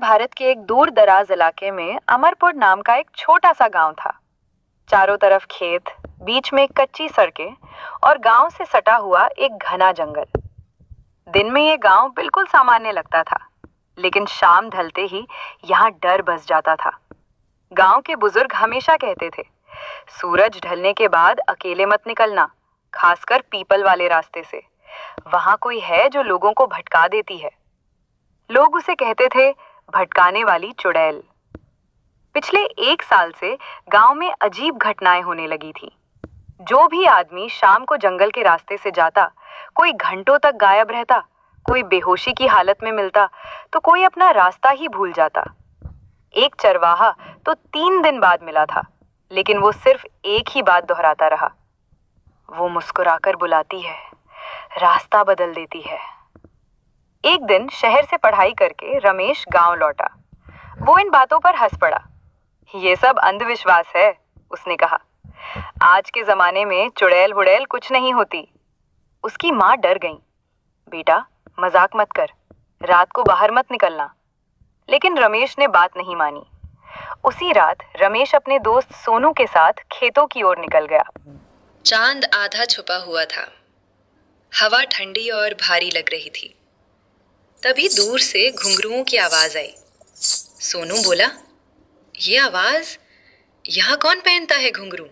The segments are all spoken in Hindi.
भारत के एक दूर दराज इलाके में अमरपुर नाम का एक छोटा सा गांव था। चारों तरफ खेत, बीच में एक कच्ची सड़कें और गांव से सटा हुआ एक घना जंगल। दिन में ये गांव बिल्कुल सामान्य लगता था, लेकिन शाम ढलते ही यहाँ डर बस जाता था। गांव के बुजुर्ग हमेशा कहते थे, सूरज ढलने के बाद अकेले मत निकलना, खासकर पीपल वाले रास्ते से। वहां कोई है जो लोगों को भटका देती है। लोग उसे कहते थे भटकाने वाली चुड़ैल। पिछले 1 साल से गांव में अजीब घटनाएं होने लगी थी। जो भी आदमी शाम को जंगल के रास्ते से जाता, कोई घंटों तक गायब रहता, कोई बेहोशी की हालत में मिलता, तो कोई अपना रास्ता ही भूल जाता। एक चरवाहा तो 3 दिन बाद मिला था, लेकिन वो सिर्फ एक ही बात दोहराता रहा। वो मुस्कुराकर बुलाती है, रास्ता बदल देती है। एक दिन शहर से पढ़ाई करके रमेश गांव लौटा। वो इन बातों पर हंस पड़ा। ये सब अंधविश्वास है, उसने कहा। आज के जमाने में चुड़ैल हुड़ैल कुछ नहीं होती। उसकी माँ डर गई। बेटा, मजाक मत कर, रात को बाहर मत निकलना। लेकिन रमेश ने बात नहीं मानी। उसी रात रमेश अपने दोस्त सोनू के साथ खेतों की ओर निकल गया। चांद आधा छुपा हुआ था। हवा ठंडी और भारी लग रही थी। तभी दूर से घुंघरुओं की आवाज आई। सोनू बोला, ये आवाज, यहाँ कौन पहनता है घुंघरू?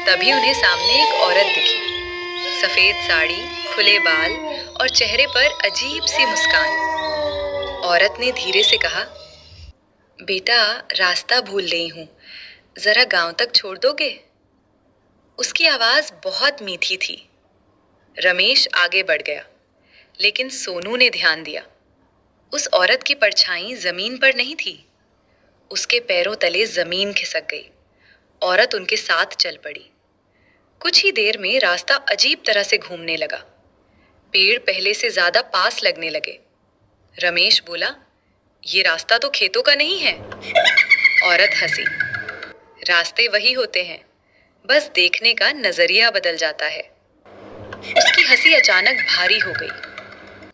तभी उन्हें सामने एक औरत दिखी। सफेद साड़ी, खुले बाल और चेहरे पर अजीब सी मुस्कान। औरत ने धीरे से कहा, बेटा, रास्ता भूल गई हूँ, जरा गांव तक छोड़ दोगे? उसकी आवाज बहुत मीठी थी। रमेश आगे बढ़ गया, लेकिन सोनू ने ध्यान दिया। उस औरत की परछाई जमीन पर नहीं थी। उसके पैरों तले जमीन खिसक गई। औरत उनके साथ चल पड़ी। कुछ ही देर में रास्ता अजीब तरह से घूमने लगा। पेड़ पहले से ज्यादा पास लगने लगे। रमेश बोला, ये रास्ता तो खेतों का नहीं है। औरत हंसी। रास्ते वही होते हैं, बस देखने का नजरिया बदल जाता है। उसकी हंसी अचानक भारी हो गई।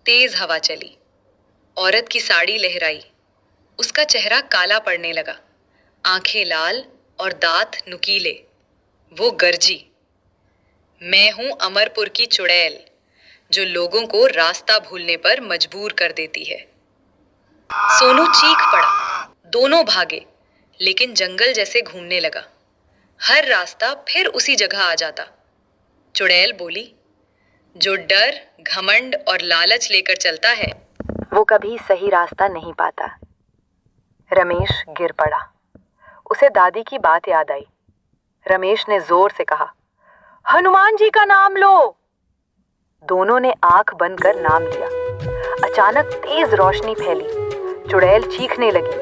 तेज हवा चली। औरत की साड़ी लहराई। उसका चेहरा काला पड़ने लगा, आंखें लाल और दांत नुकीले। वो गरजी, मैं हूं अमरपुर की चुड़ैल, जो लोगों को रास्ता भूलने पर मजबूर कर देती है। सोनू चीख पड़ा। दोनों भागे, लेकिन जंगल जैसे घूमने लगा। हर रास्ता फिर उसी जगह आ जाता। चुड़ैल बोली, जो डर, घमंड और लालच लेकर चलता है, वो कभी सही रास्ता नहीं पाता। रमेश गिर पड़ा। उसे दादी की बात याद आई। रमेश ने जोर से कहा, हनुमान जी का नाम लो। दोनों ने आंख बंद कर नाम लिया। अचानक तेज रोशनी फैली। चुड़ैल चीखने लगी,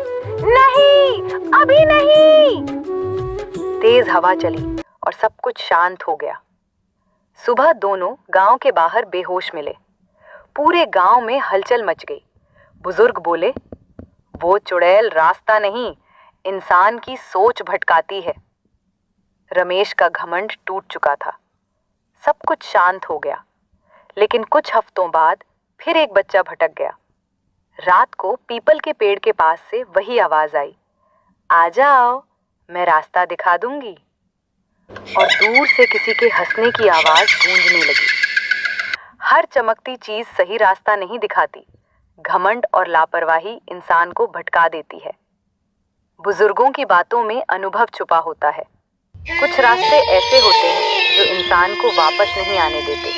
नहीं, अभी नहीं। तेज हवा चली और सब कुछ शांत हो गया। सुबह दोनों गांव के बाहर बेहोश मिले। पूरे गांव में हलचल मच गई। बुजुर्ग बोले, वो चुड़ैल रास्ता नहीं, इंसान की सोच भटकाती है। रमेश का घमंड टूट चुका था। सब कुछ शांत हो गया, लेकिन कुछ हफ्तों बाद फिर एक बच्चा भटक गया। रात को पीपल के पेड़ के पास से वही आवाज आई, आ जाओ, मैं रास्ता दिखा दूंगी। और दूर से किसी के हंसने की आवाज गूंजने लगी। हर चमकती चीज सही रास्ता नहीं दिखाती। घमंड और लापरवाही इंसान को भटका देती है। बुजुर्गों की बातों में अनुभव छुपा होता है। कुछ रास्ते ऐसे होते हैं जो इंसान को वापस नहीं आने देते।